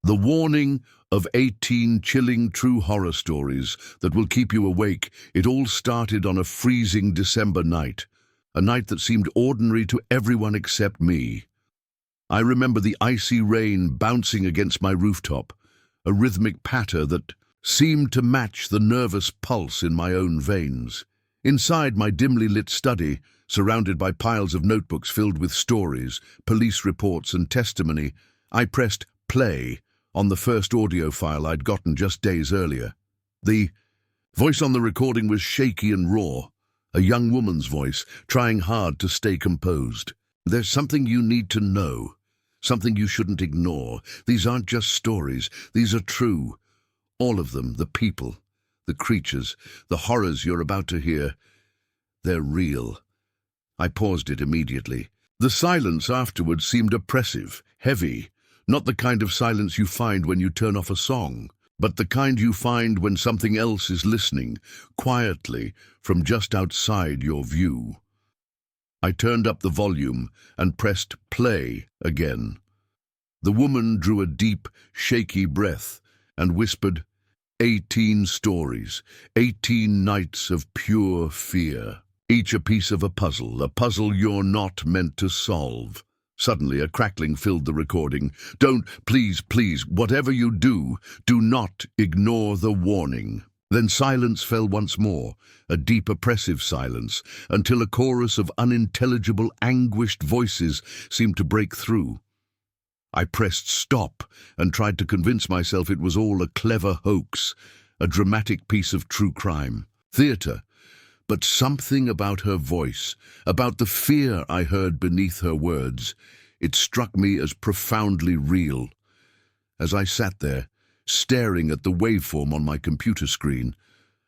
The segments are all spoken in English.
The warning of 18 chilling true horror stories that will keep you awake. It all started on a freezing December night, a night that seemed ordinary to everyone except me. I remember the icy rain bouncing against my rooftop, a rhythmic patter that seemed to match the nervous pulse in my own veins. Inside my dimly lit study, surrounded by piles of notebooks filled with stories, police reports and testimony, I pressed play on the first audio file I'd gotten just days earlier. The voice on the recording was shaky and raw, a young woman's voice, trying hard to stay composed. "There's something you need to know, something you shouldn't ignore. These aren't just stories, these are true. All of them, the people, the creatures, the horrors you're about to hear, they're real." I paused it immediately. The silence afterwards seemed oppressive, heavy, not the kind of silence you find when you turn off a song, but the kind you find when something else is listening, quietly, from just outside your view. I turned up the volume and pressed play again. The woman drew a deep, shaky breath and whispered, 18 stories, 18 nights of pure fear. Each a piece of a puzzle you're not meant to solve. Suddenly, a crackling filled the recording. "Don't, please, whatever you do not ignore the warning." Then silence fell once more, a deep, oppressive silence, until a chorus of unintelligible, anguished voices seemed to break through. I pressed stop and tried to convince myself it was all a clever hoax, a dramatic piece of true crime, theater. But something about her voice, about the fear I heard beneath her words, it struck me as profoundly real. As I sat there, staring at the waveform on my computer screen,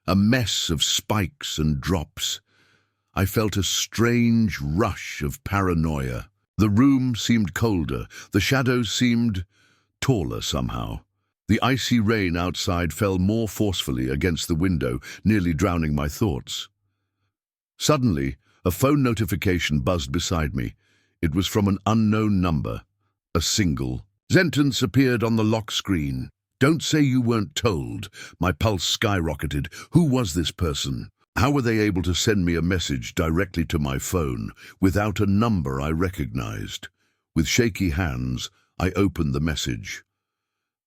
a mess of spikes and drops, I felt a strange rush of paranoia. The room seemed colder, the shadows seemed taller somehow. The icy rain outside fell more forcefully against the window, nearly drowning my thoughts. Suddenly, a phone notification buzzed beside me. It was from an unknown number. A single sentence appeared on the lock screen. "Don't say you weren't told." My pulse skyrocketed. Who was this person? How were they able to send me a message directly to my phone, without a number I recognized? With shaky hands, I opened the message.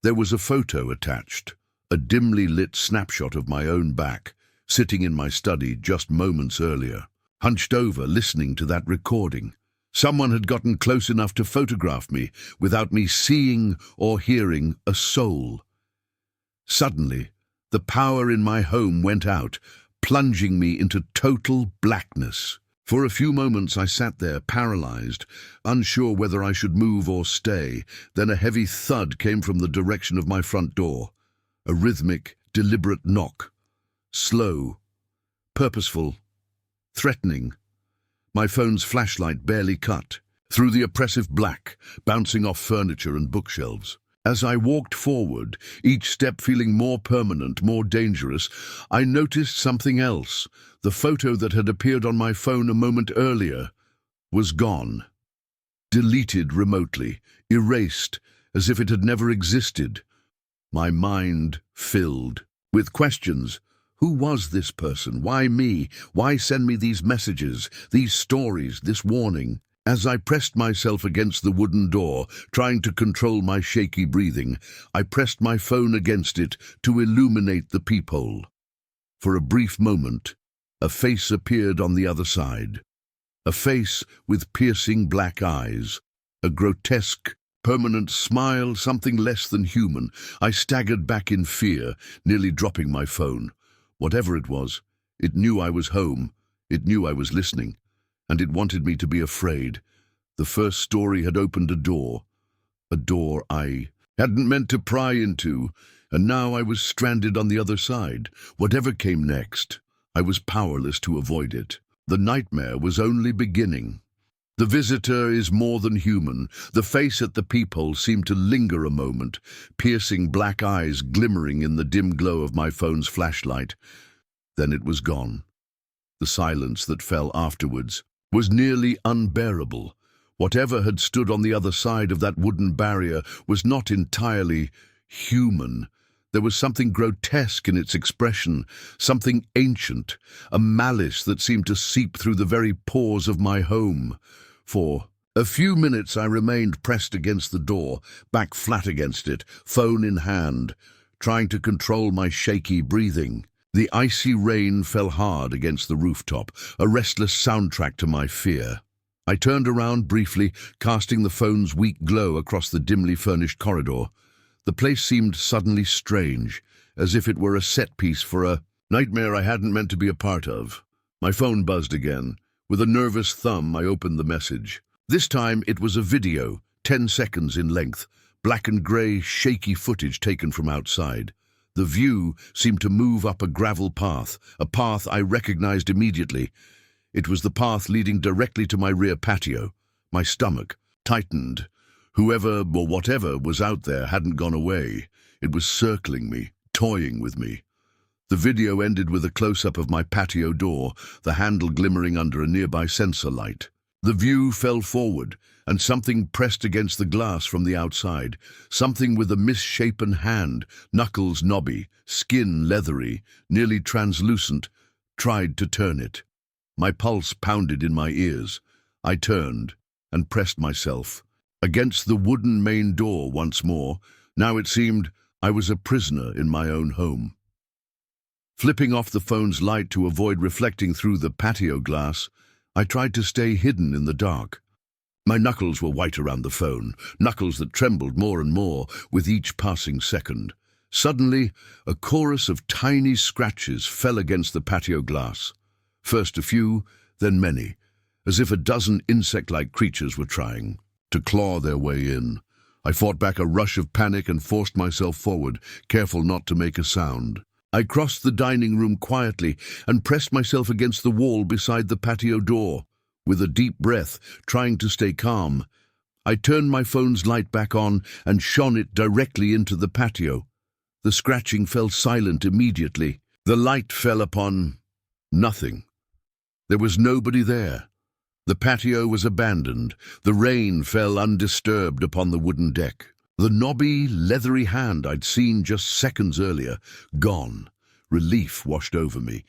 There was a photo attached, a dimly lit snapshot of my own back, sitting in my study just moments earlier, hunched over, listening to that recording. Someone had gotten close enough to photograph me without me seeing or hearing a soul. Suddenly, the power in my home went out, plunging me into total blackness. For a few moments I sat there, paralyzed, unsure whether I should move or stay. Then a heavy thud came from the direction of my front door, a rhythmic, deliberate knock. Slow, purposeful, threatening. My phone's flashlight barely cut through the oppressive black, bouncing off furniture and bookshelves. As I walked forward, each step feeling more permanent, more dangerous, I noticed something else. The photo that had appeared on my phone a moment earlier was gone. Deleted remotely, erased, as if it had never existed. My mind filled with questions. Who was this person? Why me? Why send me these messages, these stories, this warning? As I pressed myself against the wooden door, trying to control my shaky breathing, I pressed my phone against it to illuminate the peephole. For a brief moment, a face appeared on the other side. A face with piercing black eyes, a grotesque, permanent smile, something less than human. I staggered back in fear, nearly dropping my phone. Whatever it was, it knew I was home, it knew I was listening, and it wanted me to be afraid. The first story had opened a door I hadn't meant to pry into, and now I was stranded on the other side. Whatever came next, I was powerless to avoid it. The nightmare was only beginning. The visitor is more than human. The face at the peephole seemed to linger a moment, piercing black eyes glimmering in the dim glow of my phone's flashlight. Then it was gone. The silence that fell afterwards was nearly unbearable. Whatever had stood on the other side of that wooden barrier was not entirely human. There was something grotesque in its expression, something ancient, a malice that seemed to seep through the very pores of my home. For a few minutes I remained pressed against the door, back flat against it, phone in hand, trying to control my shaky breathing. The icy rain fell hard against the rooftop, a restless soundtrack to my fear. I turned around briefly, casting the phone's weak glow across the dimly furnished corridor. The place seemed suddenly strange, as if it were a set piece for a nightmare I hadn't meant to be a part of. My phone buzzed again. With a nervous thumb, I opened the message. This time it was a video, 10 seconds in length, black and grey, shaky footage taken from outside. The view seemed to move up a gravel path, a path I recognized immediately. It was the path leading directly to my rear patio. My stomach tightened. Whoever or whatever was out there hadn't gone away. It was circling me, toying with me. The video ended with a close-up of my patio door, the handle glimmering under a nearby sensor light. The view fell forward, and something pressed against the glass from the outside. Something with a misshapen hand, knuckles knobby, skin leathery, nearly translucent, tried to turn it. My pulse pounded in my ears. I turned and pressed myself against the wooden main door once more. Now it seemed I was a prisoner in my own home. Flipping off the phone's light to avoid reflecting through the patio glass, I tried to stay hidden in the dark. My knuckles were white around the phone, knuckles that trembled more and more with each passing second. Suddenly, a chorus of tiny scratches fell against the patio glass. First a few, then many, as if a dozen insect-like creatures were trying to claw their way in. I fought back a rush of panic and forced myself forward, careful not to make a sound. I crossed the dining room quietly and pressed myself against the wall beside the patio door. With a deep breath, trying to stay calm, I turned my phone's light back on and shone it directly into the patio. The scratching fell silent immediately. The light fell upon nothing. There was nobody there. The patio was abandoned. The rain fell undisturbed upon the wooden deck. The knobby, leathery hand I'd seen just seconds earlier, gone. Relief washed over me,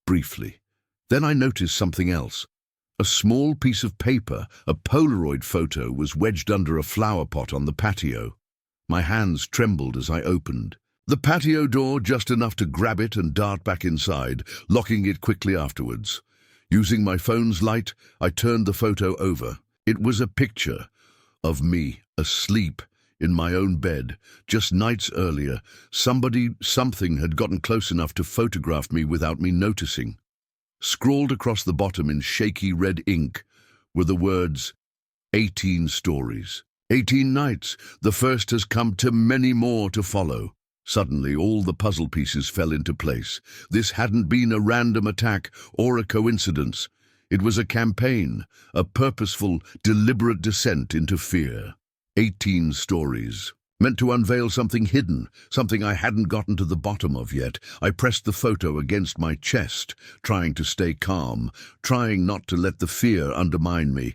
briefly. Then I noticed something else. A small piece of paper, a Polaroid photo, was wedged under a flower pot on the patio. My hands trembled as I opened the patio door just enough to grab it and dart back inside, locking it quickly afterwards. Using my phone's light, I turned the photo over. It was a picture of me, asleep, in my own bed. Just nights earlier, something had gotten close enough to photograph me without me noticing. Scrawled across the bottom in shaky red ink were the words, 18 stories. 18 nights. The first has come to many more to follow. Suddenly, all the puzzle pieces fell into place. This hadn't been a random attack or a coincidence. It was a campaign, a purposeful, deliberate descent into fear. 18 stories. Meant to unveil something hidden, something I hadn't gotten to the bottom of yet. I pressed the photo against my chest, trying to stay calm, trying not to let the fear undermine me.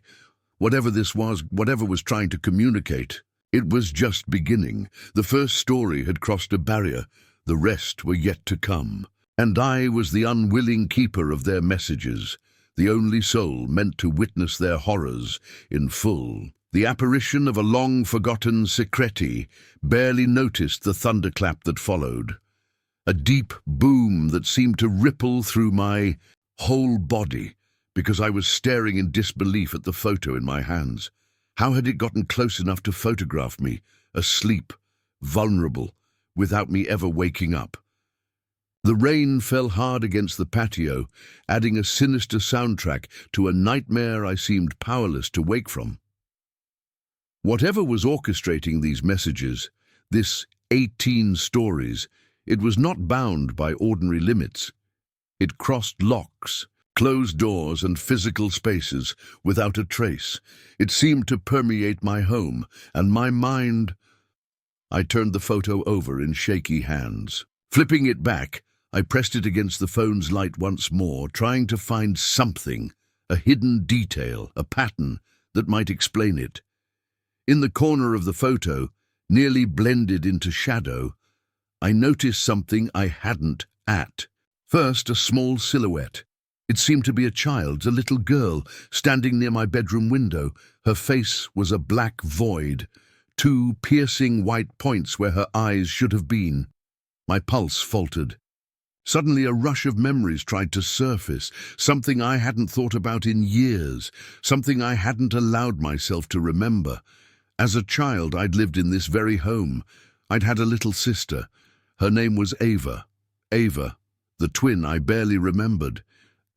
Whatever this was, whatever was trying to communicate, it was just beginning. The first story had crossed a barrier. The rest were yet to come. And I was the unwilling keeper of their messages, the only soul meant to witness their horrors in full. The apparition of a long-forgotten secreti barely noticed the thunderclap that followed. A deep boom that seemed to ripple through my whole body because I was staring in disbelief at the photo in my hands. How had it gotten close enough to photograph me, asleep, vulnerable, without me ever waking up? The rain fell hard against the patio, adding a sinister soundtrack to a nightmare I seemed powerless to wake from. Whatever was orchestrating these messages, this 18 stories, it was not bound by ordinary limits. It crossed locks, closed doors and physical spaces without a trace. It seemed to permeate my home and my mind. I turned the photo over in shaky hands. Flipping it back, I pressed it against the phone's light once more, trying to find something, a hidden detail, a pattern that might explain it. In the corner of the photo, nearly blended into shadow, I noticed something I hadn't at. First, a small silhouette. It seemed to be a child, a little girl, standing near my bedroom window. Her face was a black void, two piercing white points where her eyes should have been. My pulse faltered. Suddenly a rush of memories tried to surface, something I hadn't thought about in years, something I hadn't allowed myself to remember. As a child, I'd lived in this very home. I'd had a little sister. Her name was Ava. Ava, the twin I barely remembered.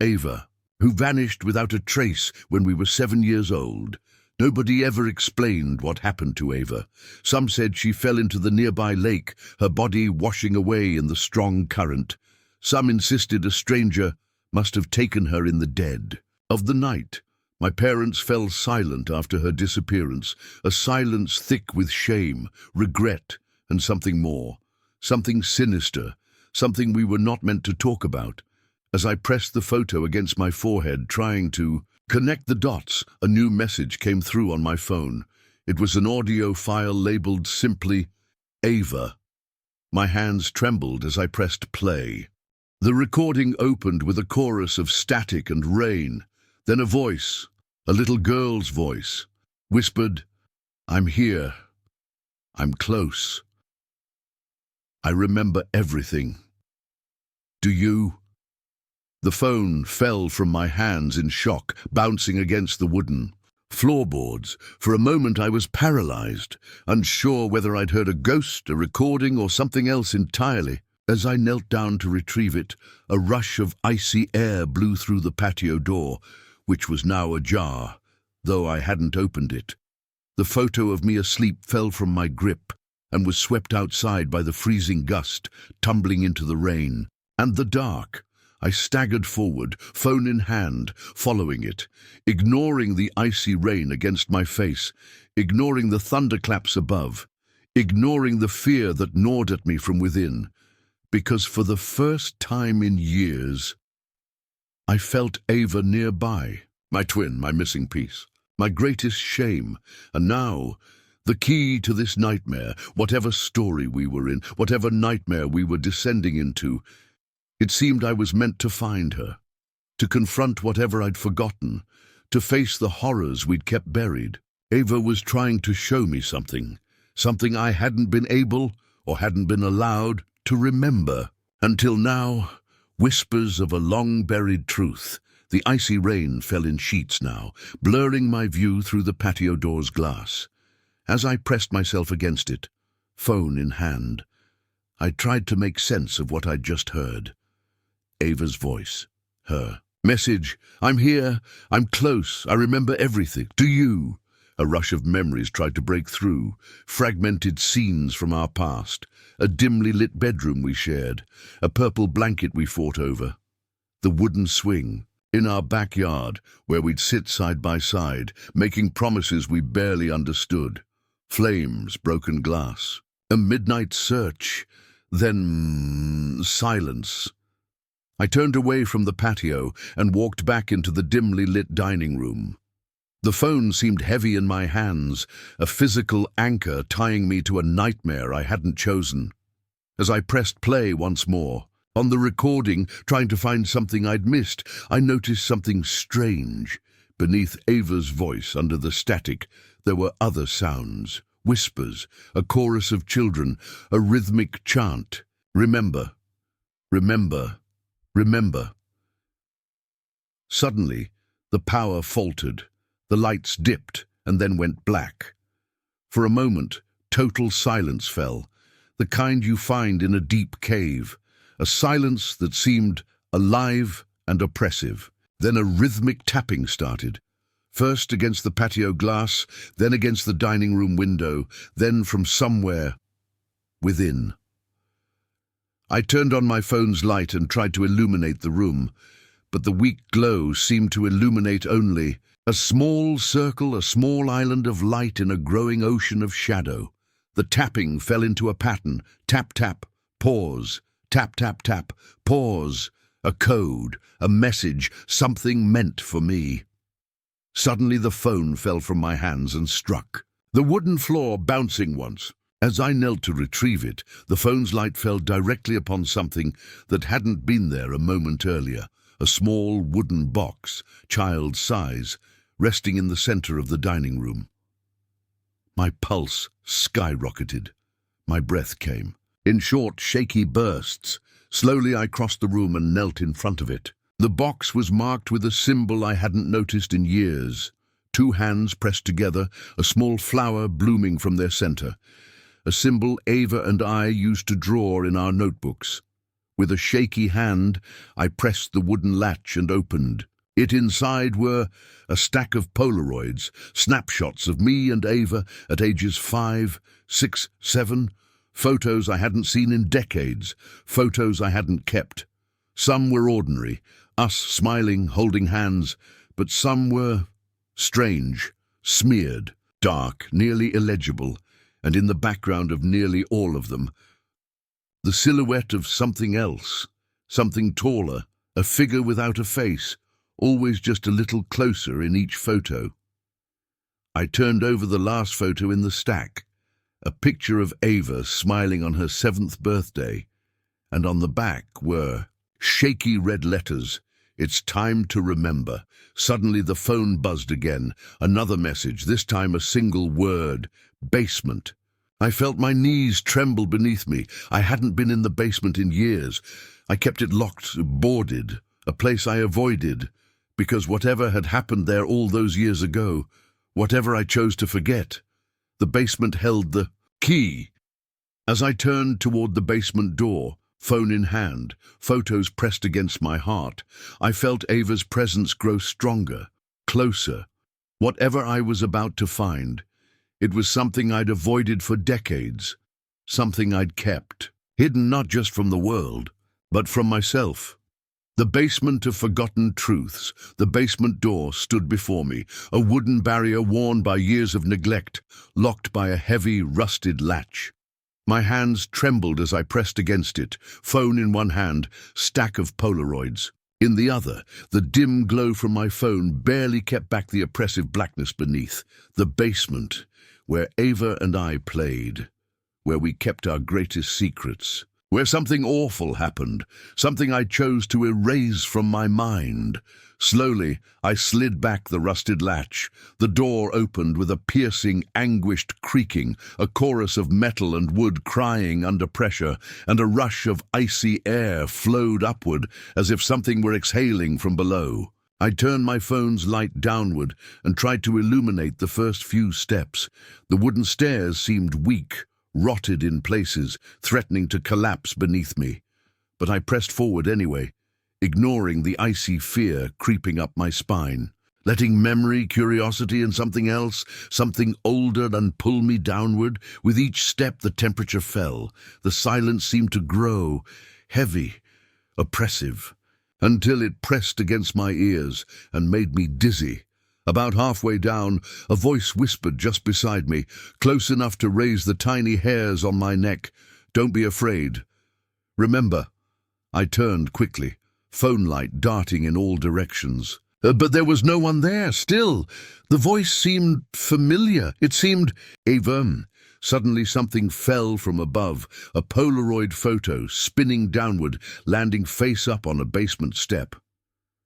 Ava, who vanished without a trace when we were 7 years old. Nobody ever explained what happened to Ava. Some said she fell into the nearby lake, her body washing away in the strong current. Some insisted a stranger must have taken her in the dead of the night. My parents fell silent after her disappearance, a silence thick with shame, regret, and something more, something sinister, something we were not meant to talk about. As I pressed the photo against my forehead, trying to connect the dots, a new message came through on my phone. It was an audio file labeled simply Ava. My hands trembled as I pressed play. The recording opened with a chorus of static and rain. Then a voice, a little girl's voice, whispered, "I'm here. I'm close. I remember everything. Do you?" The phone fell from my hands in shock, bouncing against the wooden floorboards. For a moment I was paralyzed, unsure whether I'd heard a ghost, a recording, or something else entirely. As I knelt down to retrieve it, a rush of icy air blew through the patio door, which was now ajar, though I hadn't opened it. The photo of me asleep fell from my grip and was swept outside by the freezing gust, tumbling into the rain and the dark. I staggered forward, phone in hand, following it, ignoring the icy rain against my face, ignoring the thunderclaps above, ignoring the fear that gnawed at me from within. Because for the first time in years, I felt Ava nearby, my twin, my missing piece, my greatest shame. And now, the key to this nightmare, whatever story we were in, whatever nightmare we were descending into, it seemed I was meant to find her, to confront whatever I'd forgotten, to face the horrors we'd kept buried. Ava was trying to show me something, something I hadn't been able or hadn't been allowed to remember. Until now, whispers of a long-buried truth. The icy rain fell in sheets now, blurring my view through the patio door's glass. As I pressed myself against it, phone in hand, I tried to make sense of what I'd just heard. Ava's voice, her message, "I'm here, I'm close, I remember everything. Do you?" A rush of memories tried to break through, fragmented scenes from our past, a dimly lit bedroom we shared, a purple blanket we fought over, the wooden swing in our backyard where we'd sit side by side, making promises we barely understood, flames, broken glass, a midnight search, then silence. I turned away from the patio and walked back into the dimly lit dining room. The phone seemed heavy in my hands, a physical anchor tying me to a nightmare I hadn't chosen. As I pressed play once more, on the recording, trying to find something I'd missed, I noticed something strange. Beneath Ava's voice, under the static, there were other sounds, whispers, a chorus of children, a rhythmic chant. "Remember, remember, remember." Suddenly, the power faltered. The lights dipped and then went black. For a moment, total silence fell, the kind you find in a deep cave, a silence that seemed alive and oppressive. Then a rhythmic tapping started, first against the patio glass, then against the dining room window, then from somewhere within. I turned on my phone's light and tried to illuminate the room, but the weak glow seemed to illuminate only a small circle, a small island of light in a growing ocean of shadow. The tapping fell into a pattern. Tap, tap, pause. Tap, tap, tap, pause. A code, a message, something meant for me. Suddenly the phone fell from my hands and struck the wooden floor, bouncing once. As I knelt to retrieve it, the phone's light fell directly upon something that hadn't been there a moment earlier, a small wooden box, child's size, resting in the center of the dining room. My pulse skyrocketed. My breath came in short, shaky bursts. Slowly I crossed the room and knelt in front of it. The box was marked with a symbol I hadn't noticed in years. 2 hands pressed together, a small flower blooming from their center. A symbol Ava and I used to draw in our notebooks. With a shaky hand, I pressed the wooden latch and opened. It inside were a stack of Polaroids, snapshots of me and Ava at ages 5, 6, 7, photos I hadn't seen in decades, photos I hadn't kept. Some were ordinary, us smiling, holding hands, but some were strange, smeared, dark, nearly illegible, and in the background of nearly all of them, the silhouette of something else, something taller, a figure without a face, always just a little closer in each photo. I turned over the last photo in the stack, a picture of Ava smiling on her 7th birthday, and on the back were shaky red letters, "It's time to remember." Suddenly the phone buzzed again, another message, this time a single word, basement. I felt my knees tremble beneath me. I hadn't been in the basement in years. I kept it locked, boarded, a place I avoided, because whatever had happened there all those years ago, whatever I chose to forget, the basement held the key. As I turned toward the basement door, phone in hand, photos pressed against my heart, I felt Ava's presence grow stronger, closer. Whatever I was about to find, it was something I'd avoided for decades, something I'd kept, hidden not just from the world, but from myself. The basement of forgotten truths, the basement door stood before me, a wooden barrier worn by years of neglect, locked by a heavy, rusted latch. My hands trembled as I pressed against it, phone in one hand, stack of Polaroids. In the other, the dim glow from my phone barely kept back the oppressive blackness beneath. The basement, where Ava and I played, where we kept our greatest secrets, where something awful happened, something I chose to erase from my mind. Slowly, I slid back the rusted latch. The door opened with a piercing, anguished creaking, a chorus of metal and wood crying under pressure, and a rush of icy air flowed upward as if something were exhaling from below. I turned my phone's light downward and tried to illuminate the first few steps. The wooden stairs seemed weak, rotted in places, threatening to collapse beneath me. But I pressed forward anyway, ignoring the icy fear creeping up my spine, letting memory, curiosity, and something else, something older, and pull me downward. With each step the temperature fell. The silence seemed to grow, heavy, oppressive, until it pressed against my ears and made me dizzy. About halfway down, a voice whispered just beside me, close enough to raise the tiny hairs on my neck, "Don't be afraid. Remember." I turned quickly, phone light darting in all directions. But there was no one there, still. The voice seemed familiar. It seemed Ava. Suddenly something fell from above, a Polaroid photo spinning downward, landing face up on a basement step.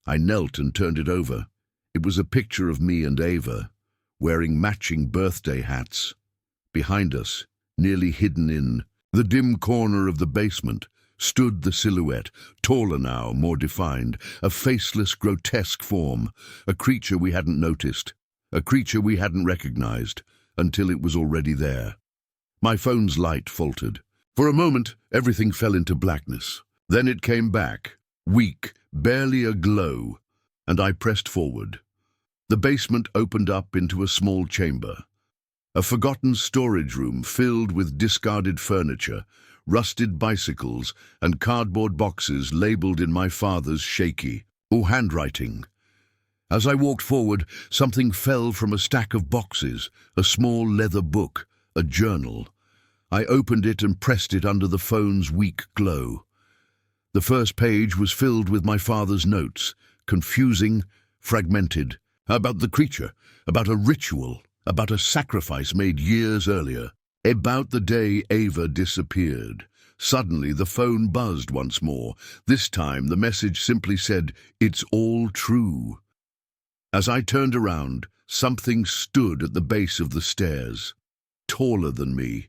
I knelt and turned it over. It was a picture of me and Ava, wearing matching birthday hats. Behind us, nearly hidden in the dim corner of the basement, stood the silhouette, taller now, more defined, a faceless, grotesque form, a creature we hadn't noticed, a creature we hadn't recognized, until it was already there. My phone's light faltered. For a moment, everything fell into blackness. Then it came back, weak, barely aglow, and I pressed forward. The basement opened up into a small chamber, a forgotten storage room filled with discarded furniture, rusted bicycles, and cardboard boxes labeled in my father's shaky, handwriting. As I walked forward, something fell from a stack of boxes, a small leather book, a journal. I opened it and pressed it under the phone's weak glow. The first page was filled with my father's notes, confusing, fragmented, About the creature, about a ritual, about a sacrifice made years earlier, about the day Ava disappeared. Suddenly the phone buzzed once more. This time the message simply said, "It's all true." As I turned around, something stood at the base of the stairs. Taller than me,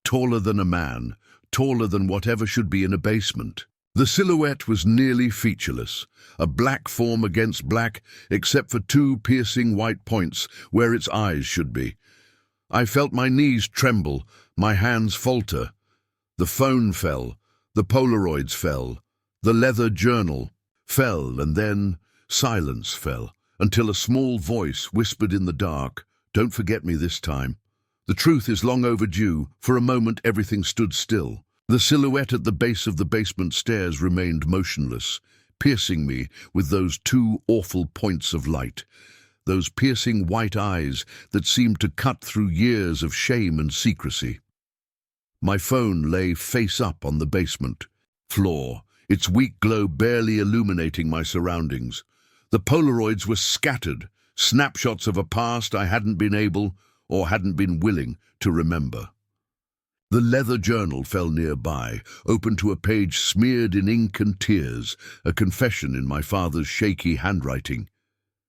taller than a man, taller than whatever should be in a basement. The silhouette was nearly featureless, a black form against black, except for two piercing white points where its eyes should be. I felt my knees tremble, my hands falter. The phone fell, the Polaroids fell, the leather journal fell, and then silence fell, until a small voice whispered in the dark, "Don't forget me this time." The truth is long overdue. For a moment everything stood still. The silhouette at the base of the basement stairs remained motionless, piercing me with those two awful points of light, those piercing white eyes that seemed to cut through years of shame and secrecy. My phone lay face up on the basement floor, its weak glow barely illuminating my surroundings. The Polaroids were scattered, snapshots of a past I hadn't been able, or hadn't been willing, to remember. The leather journal fell nearby, open to a page smeared in ink and tears, a confession in my father's shaky handwriting.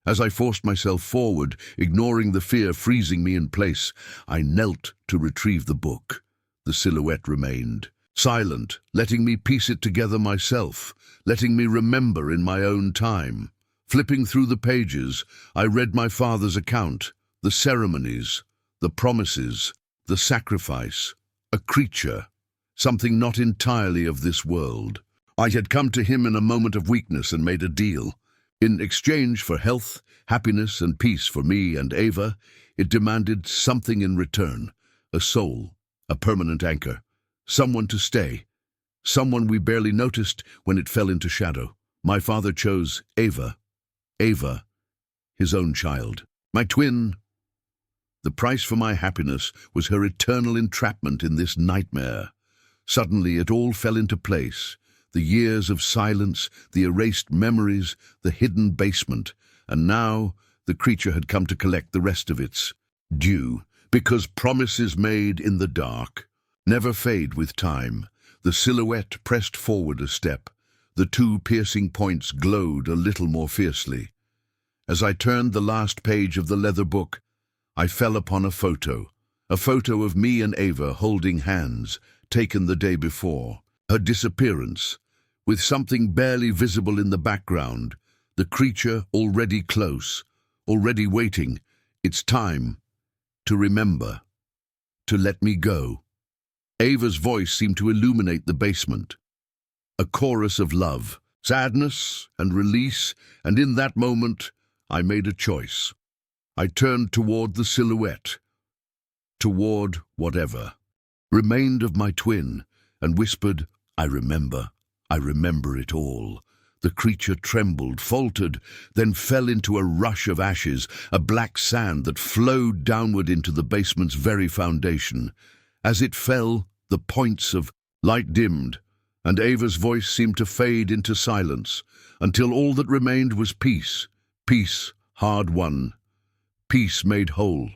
As I forced myself forward, ignoring the fear freezing me in place, I knelt to retrieve the book. The silhouette remained, silent, letting me piece it together myself, letting me remember in my own time. Flipping through the pages, I read my father's account, the ceremonies, the promises, the sacrifice. A creature, something not entirely of this world. I had come to him in a moment of weakness and made a deal. In exchange for health, happiness, and peace for me and Ava, it demanded something in return, a soul, a permanent anchor, someone to stay, someone we barely noticed when it fell into shadow. My father chose Ava, his own child, my twin. The price for my happiness was her eternal entrapment in this nightmare. Suddenly it all fell into place. The years of silence, the erased memories, the hidden basement, and now the creature had come to collect the rest of its due, because promises made in the dark never fade with time. The silhouette pressed forward a step. The two piercing points glowed a little more fiercely. As I turned the last page of the leather book, I fell upon a photo of me and Ava holding hands, taken the day before. Her disappearance, with something barely visible in the background, the creature already close, already waiting. It's time to remember, to let me go. Ava's voice seemed to illuminate the basement. A chorus of love, sadness, and release, and in that moment, I made a choice. I turned toward the silhouette, toward whatever remained of my twin, and whispered, I remember it all." The creature trembled, faltered, then fell into a rush of ashes, a black sand that flowed downward into the basement's very foundation. As it fell, the points of light dimmed, and Ava's voice seemed to fade into silence, until all that remained was peace, peace hard won. Peace made whole.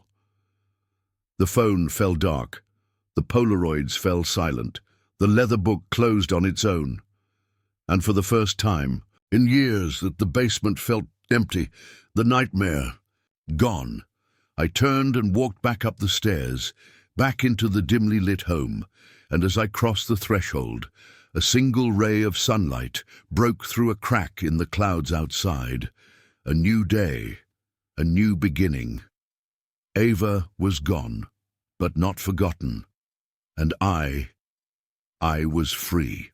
The phone fell dark. The Polaroids fell silent. The leather book closed on its own. And for the first time in years that the basement felt empty, the nightmare gone. I turned and walked back up the stairs, back into the dimly lit home, and as I crossed the threshold, a single ray of sunlight broke through a crack in the clouds outside. A new day. A new beginning. Ava was gone, but not forgotten, and I was free.